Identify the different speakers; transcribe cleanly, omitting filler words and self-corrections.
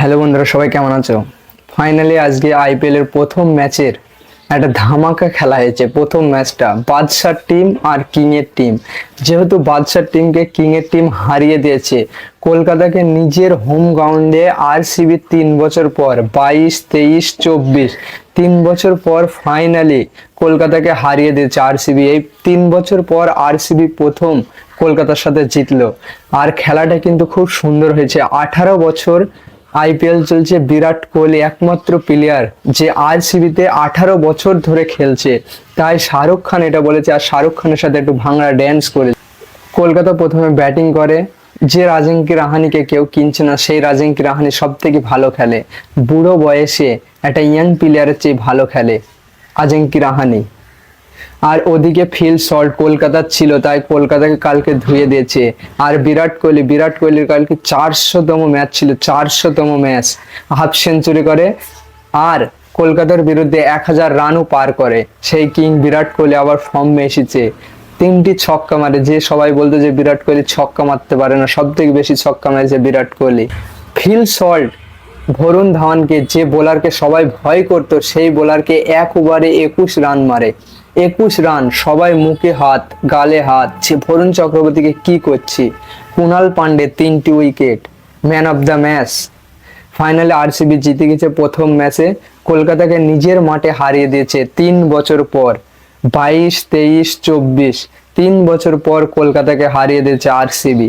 Speaker 1: Hello বন্ধুরা, সবাই কেমন আছো? ফাইনালি আজকে আইপিএল এর প্রথম ম্যাচের একটা ধামাকা খেলা হয়েছে। প্রথম ম্যাচটা বাদশার টিম আর কিং এর টিম। যেহেতু বাদশার টিমকে কিং এর টিম হারিয়ে দিয়েছে, কলকাতাকে নিজের হোম গ্রাউন্ডে আরসিবি 3 বছর পর 22, 23, 24 3 বছর পর ফাইনালি কলকাতাকে হারিয়ে দিয়েছে আরসিবি। এই 3 বছর পর আরসিবি প্রথম কলকাতার সাথে জিতলো। আর খেলাটা কিন্তু খুব সুন্দর হয়েছে। 18 বছর আইপিএল চলছে, বিরাট কোহলি একমাত্র প্লেয়ার যে আরসিবিতে 18 বছর ধরে খেলছে। তাই শাহরুখ খান এটা বলেছে, আর শাহরুখ খানের সাথে একটু ভাঙড়া ড্যান্স করে। কলকাতা প্রথমে ব্যাটিং করে। যে রাজিঙ্কি রাহানিকে কেউ কিনছে না, সেই রাজিঙ্কি রাহানি সব থেকে ভালো খেলে। বুড়ো বয়সে একটা ইয়াং প্লেয়ারের চেয়ে ভালো খেলে আজিঙ্কি রাহানি। আর ওদিকে ফিল সল্ট কলকাতার ছিল, তাই কলকাতাকে কালকে ধুয়ে দিয়েছে। আর বিরাট কোহলির কালকে 400তম ম্যাচ ছিল, 400তম ম্যাচ। হাফ সেঞ্চুরি করে আর কলকাতার বিরুদ্ধে 1000 রানও পার করে। সেই কিং বিরাট কোহলি আবার ফর্মে এসেছে। 3টি ছক্কা মারে। যে সবাই বলতো যে বিরাট কোহলি ছক্কা মারতে পারে না, সব থেকে বেশি ছক্কা মারেছে বিরাট কোহলি। ফিল সল্ট বরুণ ধাওয়ানকে, যে বোলারকে সবাই ভয় করতো, সেই বোলারকে 1 ওভারে 21 রান মারে। 21 রান, সবাই মুখে হাত গালে হাত, যে বরুণ চক্রবর্তীকে কি করছি। কুণাল পান্ডে 3টি wicket, man of the match. ফাইনালে আরসিবি জিতে গেছে প্রথম ম্যাচে। কলকাতাকে নিজের মাঠে হারিয়ে দিয়েছে 3 বছর পর। 22, 23, 24 3 বছর পর কলকাতাকে হারিয়ে দিয়েছে আরসিবি।